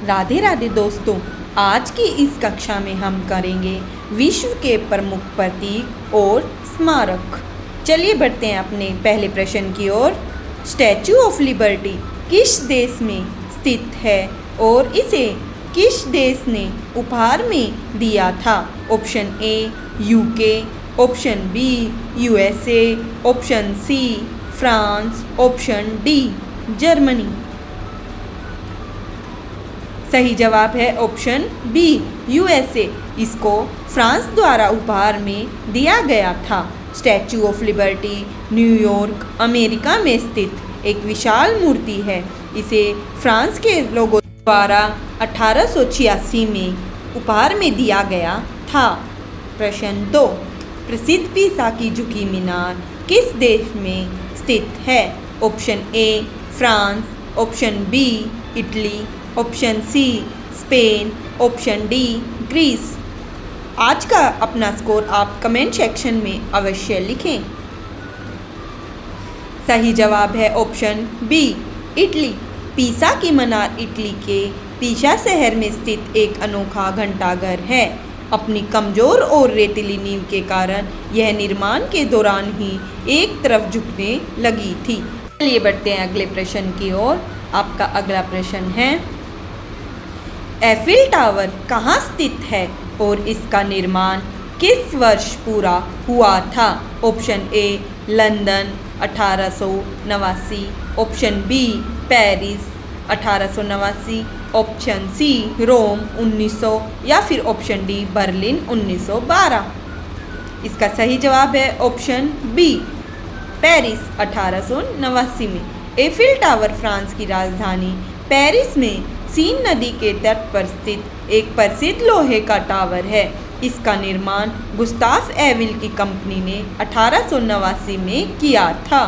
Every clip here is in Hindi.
राधे राधे दोस्तों, आज की इस कक्षा में हम करेंगे विश्व के प्रमुख प्रतीक और स्मारक। चलिए बढ़ते हैं अपने पहले प्रश्न की ओर। स्टैचू ऑफ लिबर्टी किस देश में स्थित है और इसे किस देश ने उपहार में दिया था? Option A UK, option B USA, option C France, option D Germany. सही जवाब है ऑप्शन बी यूएसए। इसको फ्रांस द्वारा उपहार में दिया गया था। Statue of Liberty New York, America में स्थित एक विशाल मूर्ति है। इसे फ्रांस के लोगों द्वारा 1886 में उपहार में दिया गया था। प्रश्न 2, प्रसिद्ध पीसा की झुकी मीनार किस देश में स्थित है? Option A France, option B Italy, option C Spain, option D Greece. आज का अपना स्कोर आप कमेंट सेक्शन में अवश्य लिखें। सही जवाब है ऑप्शन बी इटली। पीसा की मीनार इटली के पीसा शहर में स्थित एक अनोखा घंटाघर है। अपनी कमजोर और रेतीली नींव के कारण यह निर्माण के दौरान ही एक तरफ झुकने लगी थी। चलिए बढ़ते हैं अगले प्रश्न की ओर। आपका अगला प्रश्न है, एफिल टावर कहाँ स्थित है और इसका निर्माण किस वर्ष पूरा हुआ था? Option A London 1889, option B Paris 1889, option C Rome 1900 या फिर ऑप्शन डी बर्लिन 1912। इसका सही जवाब है ऑप्शन बी पेरिस 1889 में। एफिल टावर फ्रांस की राजधानी पेरिस में सीन नदी के तट पर स्थित एक प्रसिद्ध लोहे का टावर है। इसका निर्माण गुस्ताफ एविल की कंपनी ने 1889 में किया था।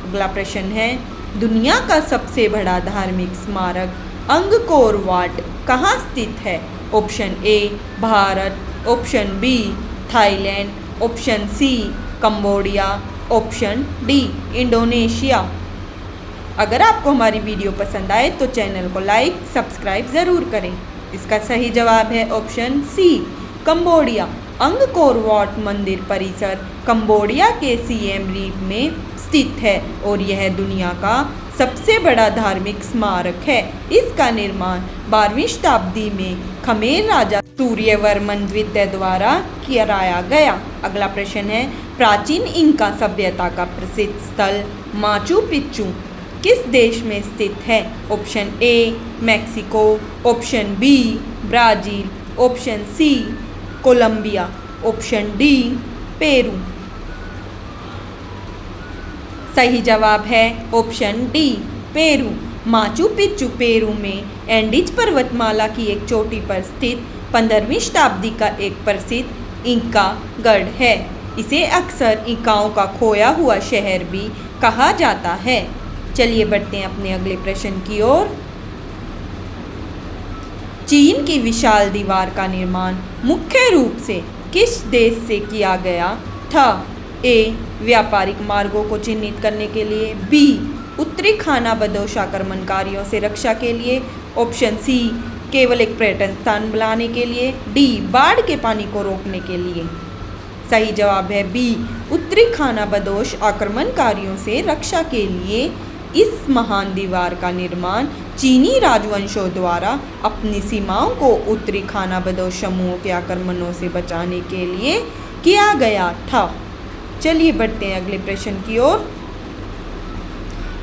अगला प्रश्न है, दुनिया का सबसे बड़ा धार्मिक स्मारक अंगकोर वाट कहाँ स्थित है? Option A Bharat, option B Thailand, option C Cambodia, option D Indonesia. अगर आपको हमारी वीडियो पसंद आए तो चैनल को लाइक सब्सक्राइब ज़रूर करें। इसका सही जवाब है option C Cambodia. Angkor Wat मंदिर परिसर कंबोडिया के सिएम रीप में स्थित है और यह दुनिया का सबसे बड़ा धार्मिक स्मारक है। इसका निर्माण 12वीं शताब्दी में खमेर राजा सूर्यवर्मन द्वितीय द्वारा कराया गया। अगला प्रश्न है, प्राचीन इंका सभ्यता का प्रसिद्ध स्थल माचू पिच्चू किस देश में स्थित है? Option A Mexico, option B Brazil, option C Colombia, option D Peru. सही जवाब है option D Peru. Machu Picchu Peru में एंडीज पर्वतमाला की एक चोटी पर स्थित 15वीं शताब्दी का एक प्रसिद्ध इंका गढ़ है। इसे अक्सर इंकाओं का खोया हुआ शहर भी कहा जाता है। चलिए बढ़ते हैं अपने अगले प्रश्न की ओर। चीन की विशाल दीवार का निर्माण मुख्य रूप से किस देश से किया गया था? ए व्यापारिक मार्गों को चिन्हित करने के लिए, बी उत्तरी खानाबदोश आक्रमणकारियों से रक्षा के लिए, ऑप्शन सी केवल एक पर्यटन स्थान बनाने के लिए, डी बाढ़ के पानी को रोकने के लिए। सही जवाब है बी उत्तरी खानाबदोश आक्रमणकारियों से रक्षा के लिए। इस महान दीवार का निर्माण चीनी राजवंशों द्वारा अपनी सीमाओं को उत्तरी खानाबदोश समूहों के आक्रमणों से बचाने के लिए किया गया था। चलिए बढ़ते हैं अगले प्रश्न की ओर।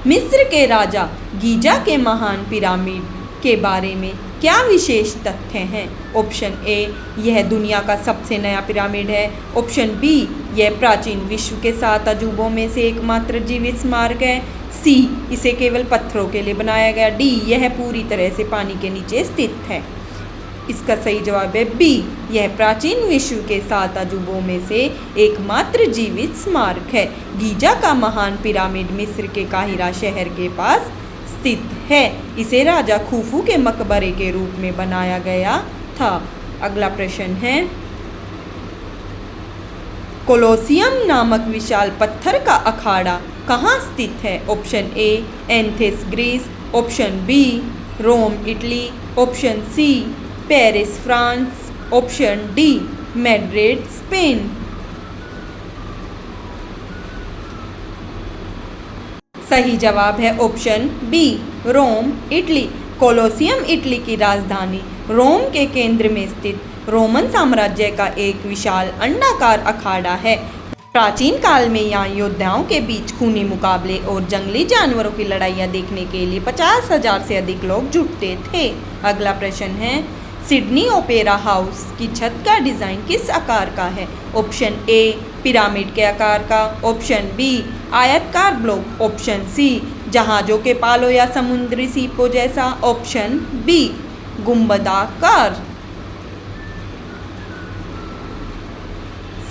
मिस्र के राजा गीजा के महान पिरामिड के बारे में क्या विशेष तथ्य हैं? ऑप्शन ए यह दुनिया का सबसे नया पिरामिड है, ऑप्शन बी यह प्राचीन विश्व के 7 अजूबों में से एकमात्र जीवित स्मारक है, सी इसे केवल पत्थरों के लिए बनाया गया, डी यह पूरी तरह से पानी के नीचे स्थित है। इसका सही जवाब है बी यह प्राचीन विश्व के 7 अजूबों में से एकमात्र जीवित स्मारक है। गीजा का महान पिरामिड मिस्र के काहिरा शहर के पास स्थित है। इसे राजा खुफू के मकबरे के रूप में बनाया गया था। अगला प्रश्न है, कोलोसियम नामक विशाल पत्थर का अखाड़ा कहाँ स्थित है? Option A Athens Greece, option B Rome Italy, option C Paris France, option D Madrid Spain. सही जवाब है option B Rome Italy. Colosseum Italy की राजधानी रोम के केंद्र में स्थित रोमन साम्राज्य का एक विशाल अंडाकार अखाड़ा है। प्राचीन काल में यहाँ योद्धाओं के बीच खूनी मुकाबले और जंगली जानवरों की लड़ाइयाँ देखने के लिए 50,000 से अधिक लोग जुटते थे। अगला प्रश्न है, सिडनी ओपेरा हाउस की छत का डिज़ाइन किस आकार का है? ऑप्शन ए पिरामिड के आकार का, ऑप्शन बी आयतकार ब्लॉक, ऑप्शन सी जहाज़ों के पालों या समुद्री सीपों जैसा, ऑप्शन बी गुंबदाकार।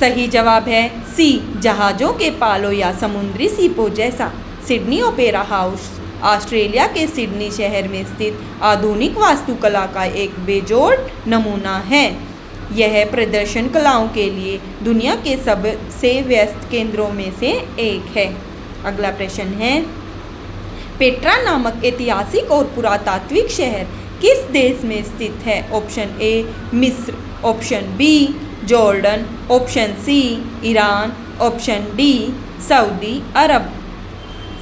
सही जवाब है सी जहाज़ों के पालों या समुद्री सीपों जैसा। सिडनी ओपेरा हाउस ऑस्ट्रेलिया के सिडनी शहर में स्थित आधुनिक वास्तुकला का एक बेजोड़ नमूना है। यह प्रदर्शन कलाओं के लिए दुनिया के सबसे व्यस्त केंद्रों में से एक है। अगला प्रश्न है, पेट्रा नामक ऐतिहासिक और पुरातात्विक शहर किस देश में स्थित है? ऑप्शन ए मिस्र, option B Jordan, option C Iran, option D सऊदी अरब।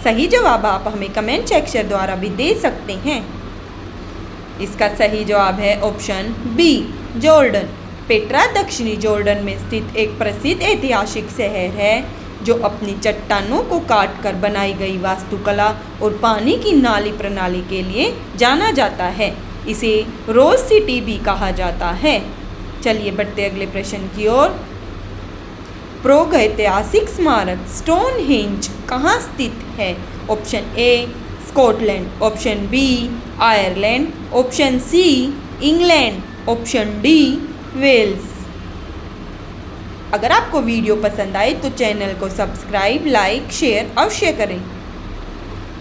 सही जवाब आप हमें कमेंट सेक्शन द्वारा भी दे सकते हैं। इसका सही जवाब है ऑप्शन बी जॉर्डन। पेट्रा दक्षिणी जॉर्डन में स्थित एक प्रसिद्ध ऐतिहासिक शहर है जो अपनी चट्टानों को काटकर बनाई गई वास्तुकला और पानी की नाली प्रणाली के लिए जाना जाता है। इसे रोज सिटी भी कहा जाता है। चलिए बढ़ते अगले प्रश्न की ओर। प्रागैतिहासिक स्मारक स्टोनहेंज कहाँ स्थित है? Option A Scotland, option B Ireland, option C England, option D Wales. अगर आपको वीडियो पसंद आए तो चैनल को सब्सक्राइब, लाइक, शेयर अवश्य करें।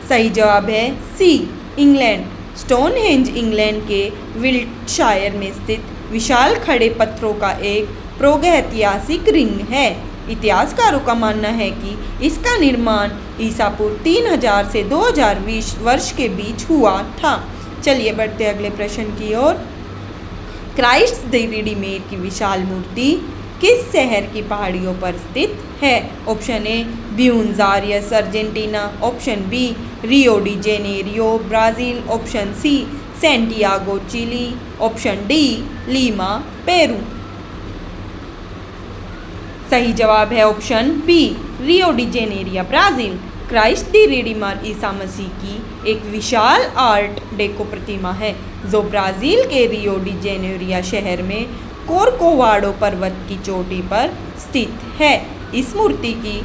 सही जवाब है सी इंग्लैंड। स्टोनहेंज इंग्लैंड के विल्टशायर में स्थित विशाल खड़े पत्थरों का एक प्रागैतिहासिक रिंग है। इतिहासकारों का मानना है कि इसका निर्माण ईसा पूर्व 3000 से 2020 वर्ष के बीच हुआ था। चलिए बढ़ते अगले प्रश्न की ओर। क्राइस्ट द रिडीमर की विशाल मूर्ति किस शहर की पहाड़ियों पर स्थित है? Option A Buenos Aires Argentina, option B Rio de Janeiro Brazil, option C Santiago Chile, option D Lima Peru. सही जवाब है option B Rio de Janeiro Brazil. Christ the Redeemer ईसा मसीह की एक विशाल आर्ट डेको प्रतिमा है जो ब्राज़ील के रियो डी जेनेरियो शहर में कोरकोवाडो पर्वत की चोटी पर स्थित है। इस मूर्ति की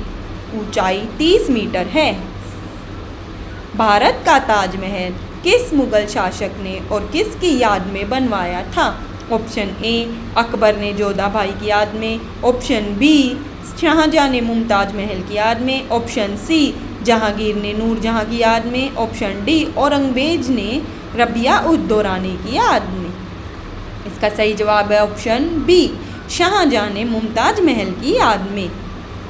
ऊंचाई 30 मीटर है। भारत का ताजमहल किस मुगल शासक ने और किसकी याद में बनवाया था? ऑप्शन ए अकबर ने जोधा भाई की याद में, ऑप्शन बी शाहजहां ने मुमताज महल की याद में, ऑप्शन सी जहांगीर ने नूरजहां की याद में, ऑप्शन डी औरंगजेब ने रबिया उद दौरानी की याद में। इसका सही जवाब है ऑप्शन बी शाहजहां ने मुमताज महल की याद में।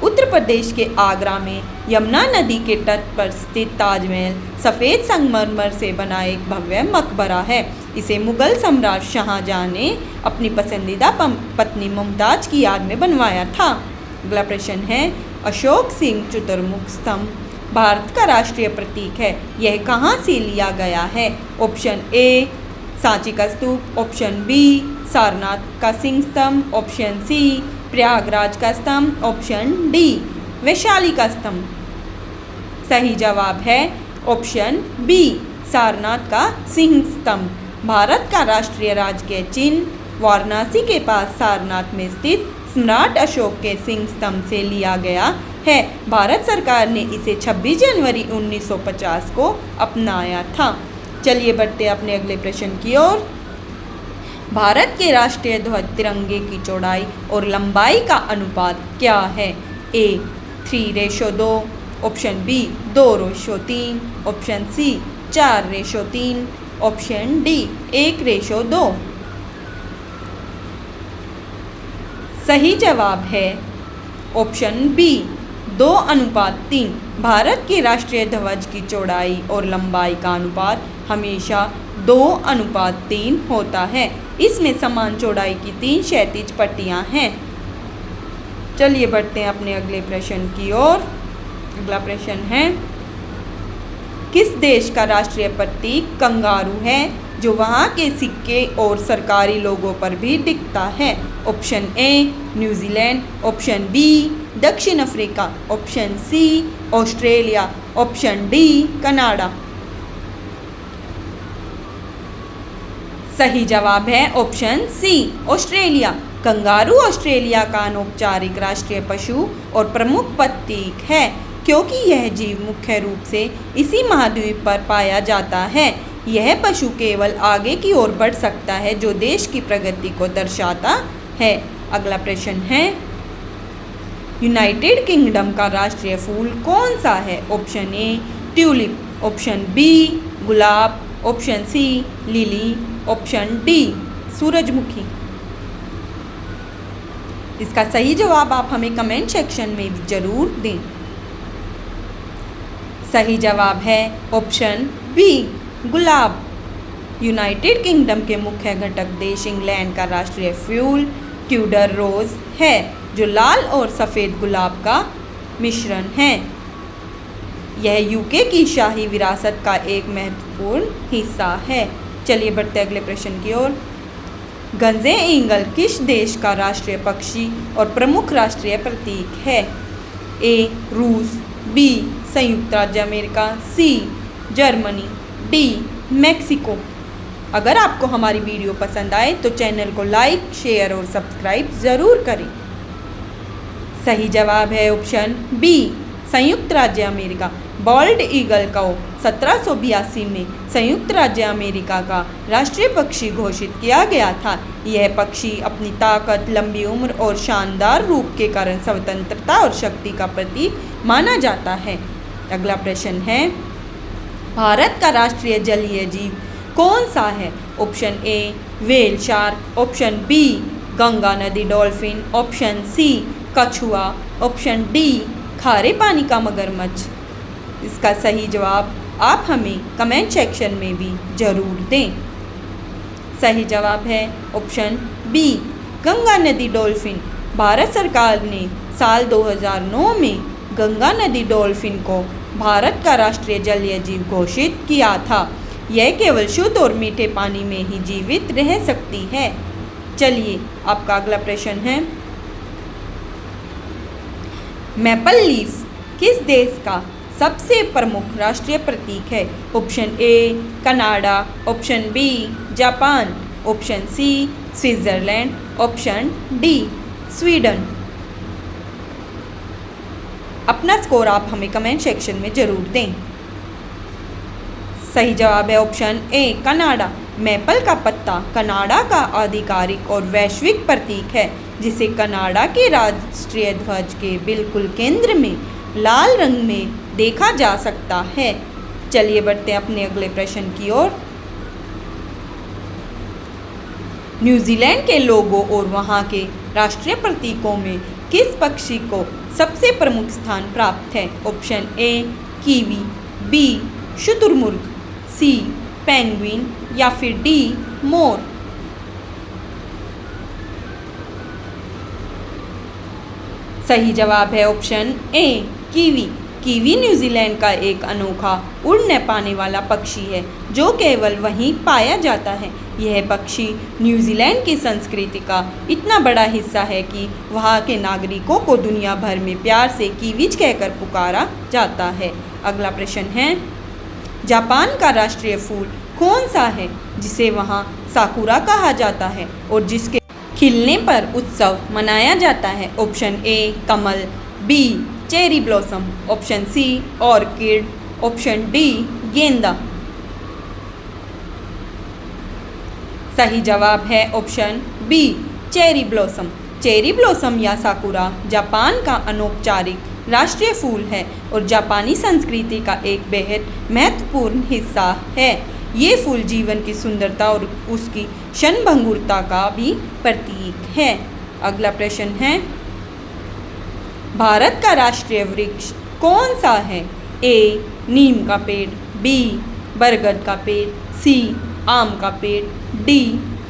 उत्तर प्रदेश के आगरा में यमुना नदी के तट पर स्थित ताजमहल सफ़ेद संगमरमर से बना एक भव्य मकबरा है। इसे मुगल सम्राट शाहजहां ने अपनी पसंदीदा पत्नी मुमताज की याद में बनवाया था। अगला प्रश्न है, अशोक सिंह चतुर्मुख स्तंभ भारत का राष्ट्रीय प्रतीक है। यह कहाँ से लिया गया है? ऑप्शन ए सांची का स्तूप, ऑप्शन बी सारनाथ का सिंह स्तंभ, ऑप्शन सी प्रयागराज का स्तंभ, ऑप्शन डी वैशाली का स्तंभ। सही जवाब है ऑप्शन बी सारनाथ का सिंह स्तंभ। भारत का राष्ट्रीय राजकीय चिन्ह वाराणसी के पास सारनाथ में स्थित सम्राट अशोक के सिंह स्तंभ से लिया गया है। भारत सरकार ने इसे 26 जनवरी 1950 को अपनाया था। चलिए बढ़ते अपने अगले प्रश्न की ओर। भारत के राष्ट्रीय ध्वज तिरंगे की चौड़ाई और लंबाई का अनुपात क्या है? A 3:2, option B 2:3, option C 4:3, option D 1:2। सही जवाब है ऑप्शन बी 2:3। भारत के राष्ट्रीय ध्वज की चौड़ाई और लंबाई का अनुपात हमेशा 2:3 होता है। इसमें समान चौड़ाई की 3 क्षैतिज पट्टियाँ हैं। चलिए बढ़ते हैं अपने अगले प्रश्न की ओर। अगला प्रश्न है, किस देश का राष्ट्रीय प्रतीक कंगारू है जो वहाँ के सिक्के और सरकारी लोगों पर भी दिखता है? Option A New Zealand, option B दक्षिण Africa, option C Australia, option D Canada. सही जवाब है option C Australia. Kangaroo Australia का अनौपचारिक राष्ट्रीय पशु और प्रमुख प्रतीक है क्योंकि यह जीव मुख्य रूप से इसी महाद्वीप पर पाया जाता है। यह पशु केवल आगे की ओर बढ़ सकता है जो देश की प्रगति को दर्शाता है। अगला प्रश्न है, यूनाइटेड किंगडम का राष्ट्रीय फूल कौन सा है? Option A tulip, option B गुलाब, option C lily, option D सूरजमुखी। इसका सही जवाब आप हमें कमेंट सेक्शन में जरूर दें। सही जवाब है ऑप्शन बी गुलाब। यूनाइटेड किंगडम के मुख्य घटक देश इंग्लैंड का राष्ट्रीय फूल ट्यूडर रोज है जो लाल और सफ़ेद गुलाब का मिश्रण है। यह यूके की शाही विरासत का एक महत्वपूर्ण हिस्सा है। चलिए बढ़ते अगले प्रश्न की ओर। गंजे ईगल किस देश का राष्ट्रीय पक्षी और प्रमुख राष्ट्रीय प्रतीक है? ए रूस, बी संयुक्त राज्य America, C Germany, D Mexico. अगर आपको हमारी वीडियो पसंद आए तो चैनल को लाइक, शेयर और सब्सक्राइब ज़रूर करें। सही जवाब है ऑप्शन बी संयुक्त राज्य अमेरिका। बॉल्ड ईगल को 1782 में संयुक्त राज्य अमेरिका का राष्ट्रीय पक्षी घोषित किया गया था। यह पक्षी अपनी ताकत, लंबी उम्र और शानदार रूप के कारण स्वतंत्रता और शक्ति का प्रतीक माना जाता है। अगला प्रश्न है, भारत का राष्ट्रीय जलीय जीव कौन सा है? Option A whale shark, option B Ganga नदी डॉल्फिन, ऑप्शन सी कछुआ, ऑप्शन डी खारे पानी का मगरमच्छ। इसका सही जवाब आप हमें कमेंट सेक्शन में भी ज़रूर दें। सही जवाब है ऑप्शन बी गंगा नदी डॉल्फिन। भारत सरकार ने साल 2009 में गंगा नदी डॉल्फिन को भारत का राष्ट्रीय जलीय जीव घोषित किया था। यह केवल शुद्ध और मीठे पानी में ही जीवित रह सकती है। चलिए आपका अगला प्रश्न है, मैपल लीफ किस देश का सबसे प्रमुख राष्ट्रीय प्रतीक है? Option A Canada, option B Japan, option C Switzerland, option D Sweden. अपना स्कोर आप हमें कमेंट सेक्शन में ज़रूर दें। सही जवाब है ऑप्शन ए कनाडा। मैपल का पत्ता कनाडा का आधिकारिक और वैश्विक प्रतीक है जिसे कनाडा के राष्ट्रीय ध्वज के बिल्कुल केंद्र में लाल रंग में देखा जा सकता है। चलिए बढ़ते हैं अपने अगले प्रश्न की ओर। न्यूजीलैंड के लोगों और वहाँ के राष्ट्रीय प्रतीकों में किस पक्षी को सबसे प्रमुख स्थान प्राप्त है? ऑप्शन ए कीवी, बी शुतुरमुर्ग, सी पेंगुइन या फिर डी मोर। सही जवाब है ऑप्शन ए कीवी। कीवी न्यूजीलैंड का एक अनोखा उड़ न पाने वाला पक्षी है जो केवल वहीं पाया जाता है। यह पक्षी न्यूजीलैंड की संस्कृति का इतना बड़ा हिस्सा है कि वहाँ के नागरिकों को दुनिया भर में प्यार से कीवीज कहकर पुकारा जाता है। अगला प्रश्न है, जापान का राष्ट्रीय फूल कौन सा है जिसे वहाँ साकुरा कहा जाता है और जिसके खिलने पर उत्सव मनाया जाता है? ऑप्शन ए कमल, B cherry blossom, option C orchid, option D गेंदा। सही जवाब है option B cherry blossom. Cherry blossom या साकुरा जापान का अनौपचारिक राष्ट्रीय फूल है और जापानी संस्कृति का एक बेहद महत्वपूर्ण हिस्सा है। ये फूल जीवन की सुंदरता और उसकी क्षणभंगुरता का भी प्रतीक है। अगला प्रश्न है, भारत का राष्ट्रीय वृक्ष कौन सा है? ए नीम का पेड़, बी बरगद का पेड़, सी आम का पेड़, डी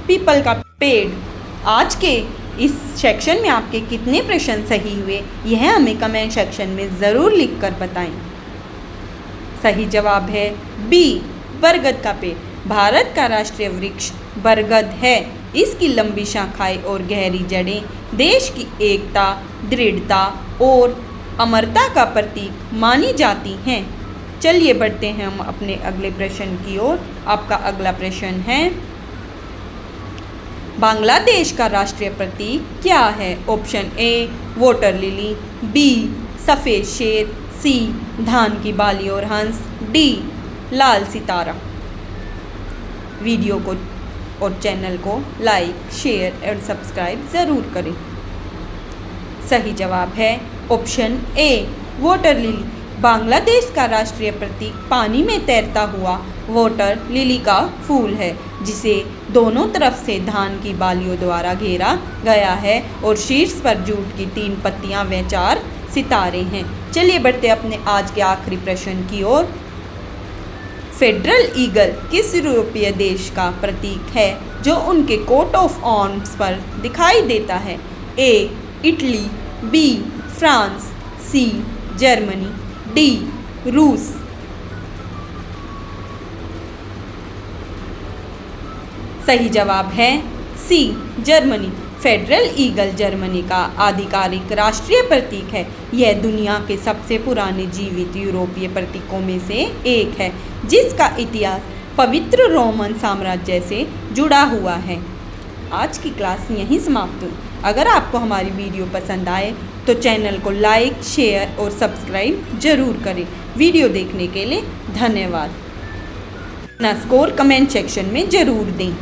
पीपल का पेड़। आज के इस सेक्शन में आपके कितने प्रश्न सही हुए यह हमें कमेंट सेक्शन में ज़रूर लिख कर बताएं। सही जवाब है बी बरगद का पेड़। भारत का राष्ट्रीय वृक्ष बरगद है। इसकी लंबी शाखाएं और गहरी जड़ें देश की एकता, दृढ़ता और अमरता का प्रतीक मानी जाती हैं। चलिए बढ़ते हैं हम अपने अगले प्रश्न की ओर। आपका अगला प्रश्न है, बांग्लादेश का राष्ट्रीय प्रतीक क्या है? Option A water lily, B सफ़ेद शेर, सी धान की बाली और हंस, डी लाल सितारा। वीडियो को और चैनल को लाइक, शेयर और सब्सक्राइब ज़रूर करें। सही जवाब है option A water lily. Bangladesh का राष्ट्रीय प्रतीक पानी में तैरता हुआ वाटर लिली का फूल है, जिसे दोनों तरफ से धान की बालियों द्वारा घेरा गया है और शीर्ष पर जूट की 3 पत्तियां व 4 सितारे हैं। चलिए बढ़ते अपने आज के आखिरी प्रश्न की ओर। फेडरल ईगल किस यूरोपीय देश का प्रतीक है जो उनके कोट ऑफ आर्म्स पर दिखाई देता है? A Italy, B France, C Germany, D रूस। सही जवाब है C Germany. Federal eagle Germany का आधिकारिक राष्ट्रीय प्रतीक है। यह दुनिया के सबसे पुराने जीवित यूरोपीय प्रतीकों में से एक है, जिसका इतिहास पवित्र रोमन साम्राज्य से जुड़ा हुआ है। आज की क्लास यहीं समाप्त हुई। अगर आपको हमारी वीडियो पसंद आए तो चैनल को लाइक, शेयर और सब्सक्राइब जरूर करें। वीडियो देखने के लिए धन्यवाद। अपना स्कोर कमेंट सेक्शन में ज़रूर दें।